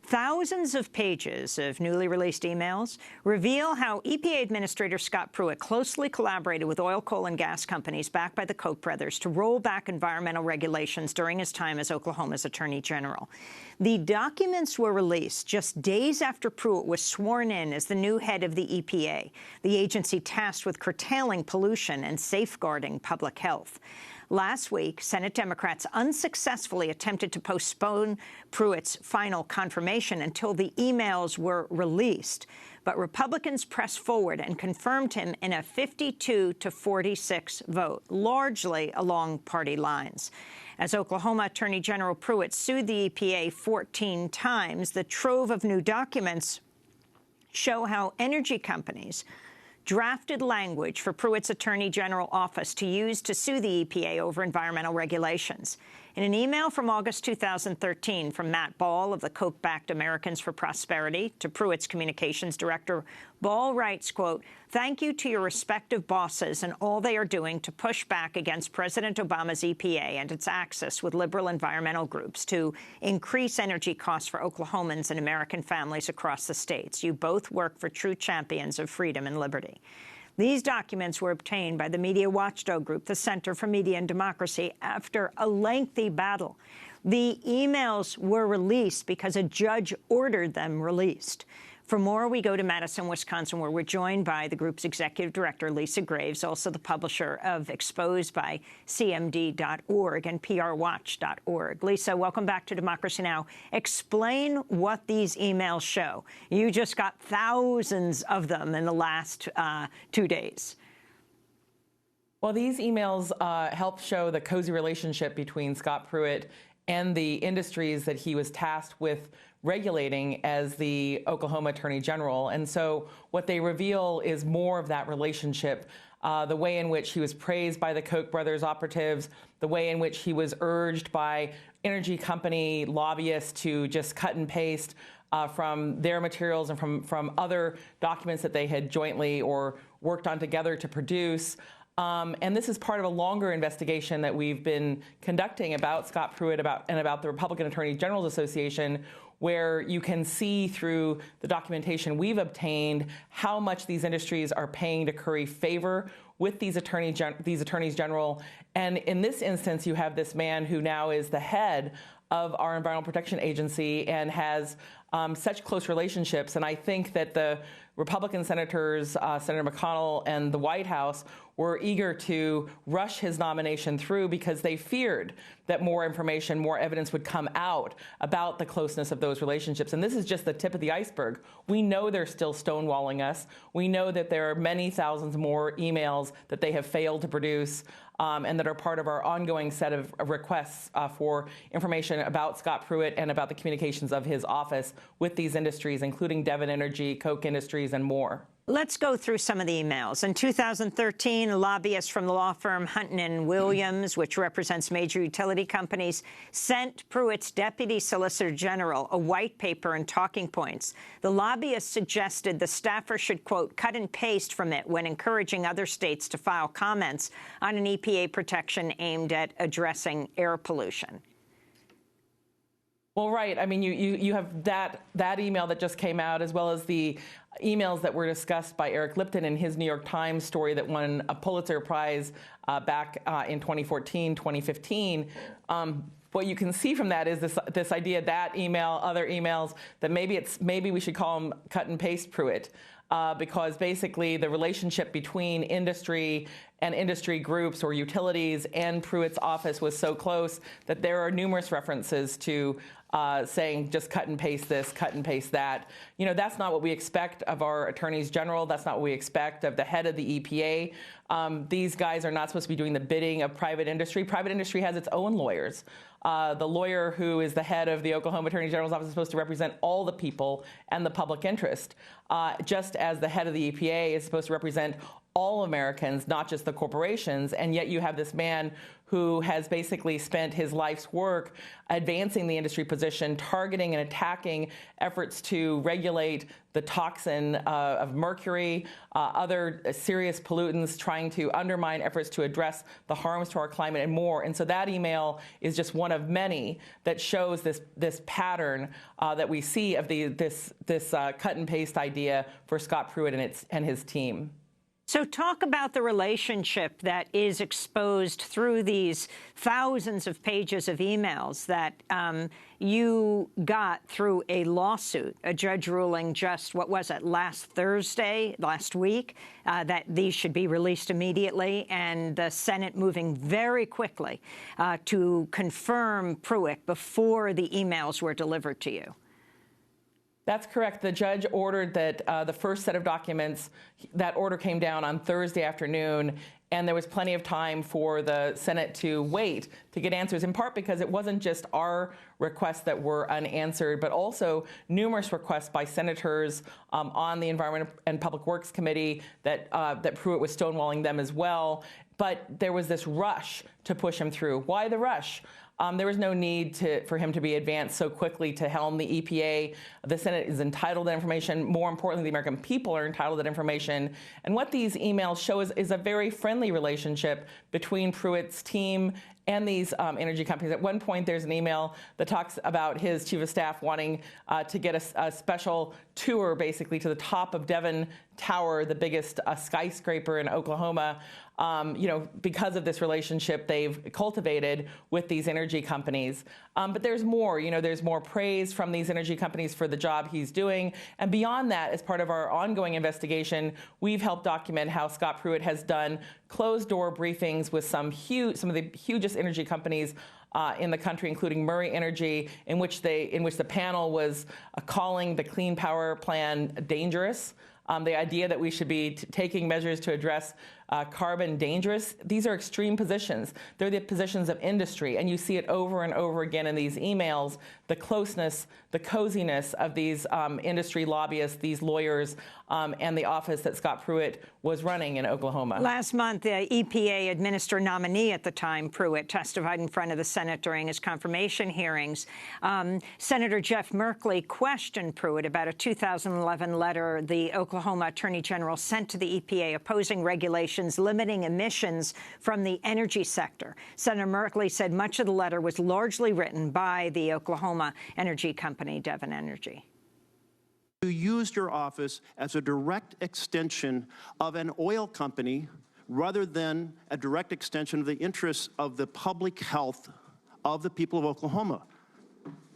Thousands of pages of newly released emails reveal how EPA Administrator Scott Pruitt closely collaborated with oil, coal, and gas companies backed by the Koch brothers to roll back environmental regulations during his time as Oklahoma's Attorney General. The documents were released just days after Pruitt was sworn in as the new head of the EPA, the agency tasked with curtailing pollution and safeguarding public health. Last week, Senate Democrats unsuccessfully attempted to postpone Pruitt's final confirmation until the emails were released. But Republicans pressed forward and confirmed him in a 52-46 vote, largely along party lines. As Oklahoma Attorney General Pruitt sued the EPA 14 times, the trove of new documents show how energy companies drafted language for Pruitt's Attorney General office to use to sue the EPA over environmental regulations. In an email from August 2013 from Matt Ball of the Koch-backed Americans for Prosperity to Pruitt's communications director, Ball writes, quote, "Thank you to your respective bosses and all they are doing to push back against President Obama's EPA and its axis with liberal environmental groups to increase energy costs for Oklahomans and American families across the states. You both work for true champions of freedom and liberty." These documents were obtained by the media watchdog group, the Center for Media and Democracy, after a lengthy battle. The emails were released because a judge ordered them released. For more, we go to Madison, Wisconsin, where we're joined by the group's executive director, Lisa Graves, also the publisher of Exposed by CMD.org and PRWatch.org. Lisa, welcome back to Democracy Now! Explain what these emails show. You just got thousands of them in the last 2 days. Well, these emails help show the cozy relationship between Scott Pruitt and the industries that he was tasked with regulating as the Oklahoma Attorney General. And so what they reveal is more of that relationship, the way in which he was praised by the Koch brothers operatives, the way in which he was urged by energy company lobbyists to just cut and paste from their materials and from other documents that they had jointly or worked on together to produce. And this is part of a longer investigation that we've been conducting about Scott Pruitt and about the Republican Attorney General's Association, where you can see through the documentation we've obtained how much these industries are paying to curry favor with these attorneys general. And in this instance, you have this man who now is the head of our Environmental Protection Agency and has such close relationships. And I think that the Republican senators, Senator McConnell and the White House, were eager to rush his nomination through because they feared that more information, more evidence would come out about the closeness of those relationships. And this is just the tip of the iceberg. We know they're still stonewalling us. We know that there are many thousands more emails that they have failed to produce and that are part of our ongoing set of requests for information about Scott Pruitt and about the communications of his office with these industries, including Devon Energy, Koch Industries, and more. Let's go through some of the emails. In 2013, a lobbyist from the law firm Hunton & Williams, which represents major utility companies, sent Pruitt's deputy solicitor general a white paper and talking points. The lobbyist suggested the staffer should, quote, cut and paste from it when encouraging other states to file comments on an EPA protection aimed at addressing air pollution. Well, right. I mean, you have that email that just came out, as well as the emails that were discussed by Eric Lipton in his New York Times story that won a Pulitzer Prize back in 2014, 2015. What you can see from that is this idea, that email, other emails, that maybe we should call them cut and paste Pruitt. Because basically the relationship between industry and industry groups or utilities and Pruitt's office was so close that there are numerous references to saying just cut and paste this, cut and paste that. You know, that's not what we expect of our attorneys general. That's not what we expect of the head of the EPA. These guys are not supposed to be doing the bidding of private industry. Private industry has its own lawyers. The lawyer who is the head of the Oklahoma Attorney General's office is supposed to represent all the people and the public interest, just as the head of the EPA is supposed to represent all Americans, not just the corporations. And yet you have this man who has basically spent his life's work advancing the industry position, targeting and attacking efforts to regulate the toxin of mercury, other serious pollutants, trying to undermine efforts to address the harms to our climate and more. And so that email is just one of many that shows this pattern that we see of this cut and paste idea for Scott Pruitt and his team. So talk about the relationship that is exposed through these thousands of pages of emails that you got through a lawsuit, a judge ruling just, what was it, last week, that these should be released immediately, and the Senate moving very quickly to confirm Pruitt before the emails were delivered to you. That's correct. The judge ordered that the first set of documents, that order came down on Thursday afternoon, and there was plenty of time for the Senate to wait to get answers, in part because it wasn't just our requests that were unanswered, but also numerous requests by senators on the Environment and Public Works Committee that Pruitt was stonewalling them as well. But there was this rush to push him through. Why the rush? There was no need for him to be advanced so quickly to helm the EPA. The Senate is entitled to information. More importantly, the American people are entitled to information. And what these emails show is a very friendly relationship between Pruitt's team and these energy companies. At one point, there's an email that talks about his chief of staff wanting to get a special tour, basically, to the top of Devon Tower, the biggest skyscraper in Oklahoma, because of this relationship they've cultivated with these energy companies. But there's more. There's more praise from these energy companies for the job he's doing. And beyond that, as part of our ongoing investigation, we've helped document how Scott Pruitt has done closed-door briefings with some of the hugest energy companies in the country, including Murray Energy, in which the panel was calling the Clean Power Plan dangerous. The idea that we should be taking measures to address carbon dangerous. These are extreme positions. They're the positions of industry, and you see it over and over again in these emails, the closeness, the coziness of these industry lobbyists, these lawyers, and the office that Scott Pruitt was running in Oklahoma. Last month, the EPA administrator nominee at the time, Pruitt, testified in front of the Senate during his confirmation hearings. Senator Jeff Merkley questioned Pruitt about a 2011 letter the Oklahoma Attorney General sent to the EPA opposing regulations limiting emissions from the energy sector. Senator Merkley said much of the letter was largely written by the Oklahoma energy company, Devon Energy. You used your office as a direct extension of an oil company rather than a direct extension of the interests of the public health of the people of Oklahoma.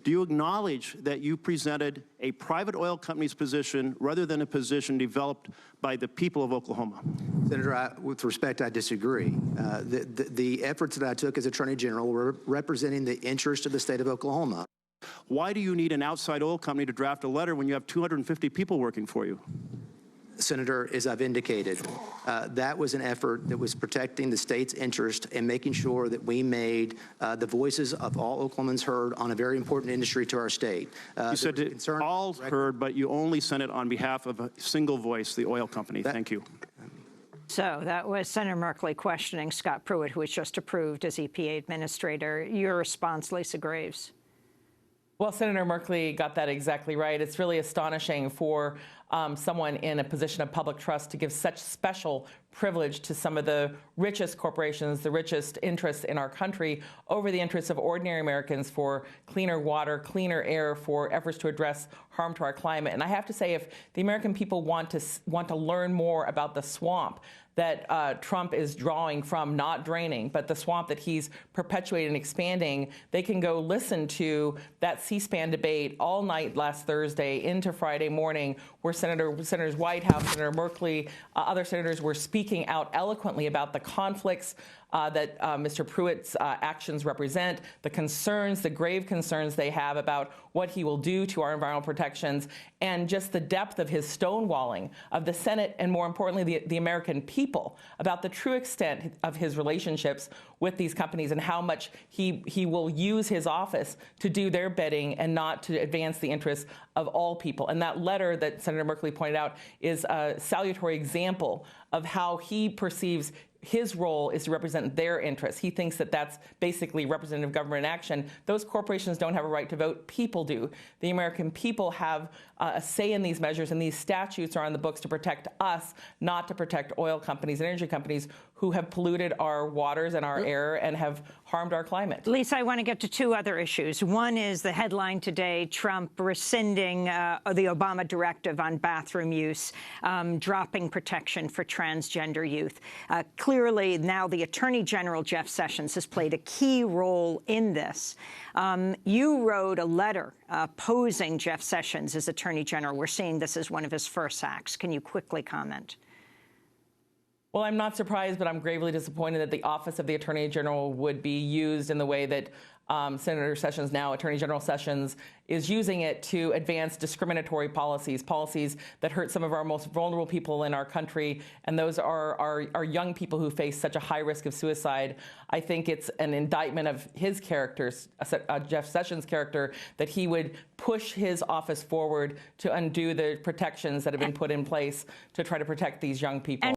Do you acknowledge that you presented a private oil company's position rather than a position developed by the people of Oklahoma? Senator, with respect, I disagree. The efforts that I took as Attorney General were representing the interest of the state of Oklahoma. Why do you need an outside oil company to draft a letter when you have 250 people working for you? Senator, as I've indicated, that was an effort that was protecting the state's interest and making sure that we made the voices of all Oklahomans heard on a very important industry to our state. You said all heard, but you only sent it on behalf of a single voice, the oil company. Thank you. So that was Senator Merkley questioning Scott Pruitt, who was just approved as EPA administrator. Your response, Lisa Graves? Well, Senator Merkley got that exactly right. It's really astonishing for someone in a position of public trust to give such special privilege to some of the richest corporations, the richest interests in our country, over the interests of ordinary Americans for cleaner water, cleaner air, for efforts to address harm to our climate. And I have to say, if the American people want to learn more about the swamp that Trump is drawing from, not draining, but the swamp that he's perpetuating and expanding, they can go listen to that C-SPAN debate all night last Thursday into Friday morning, where Senators Whitehouse, Senator Merkley, other senators were speaking out eloquently about the conflicts that Mr. Pruitt's actions represent, the concerns, the grave concerns they have about what he will do to our environmental protections, and just the depth of his stonewalling of the Senate and, more importantly, the American people about the true extent of his relationships with these companies and how much he will use his office to do their bidding and not to advance the interests of all people. And that letter that Senator Merkley pointed out is a salutary example of how he perceives his role is to represent their interests. He thinks that that's basically representative government action. Those corporations don't have a right to vote. People do. The American people have a say in these measures, and these statutes are on the books to protect us, not to protect oil companies and energy companies who have polluted our waters and our air and have harmed our climate. Lisa, I want to get to two other issues. One is the headline today, Trump rescinding the Obama directive on bathroom use, dropping protection for transgender youth. Clearly, now the Attorney General, Jeff Sessions, has played a key role in this. You wrote a letter opposing Jeff Sessions as Attorney General. We're seeing this as one of his first acts. Can you quickly comment? Well, I'm not surprised, but I'm gravely disappointed that the office of the Attorney General would be used in the way that Senator Sessions, now Attorney General Sessions, is using it to advance discriminatory policies that hurt some of our most vulnerable people in our country, and those are young people who face such a high risk of suicide. I think it's an indictment of his character, Jeff Sessions' character, that he would push his office forward to undo the protections that have been put in place to try to protect these young people.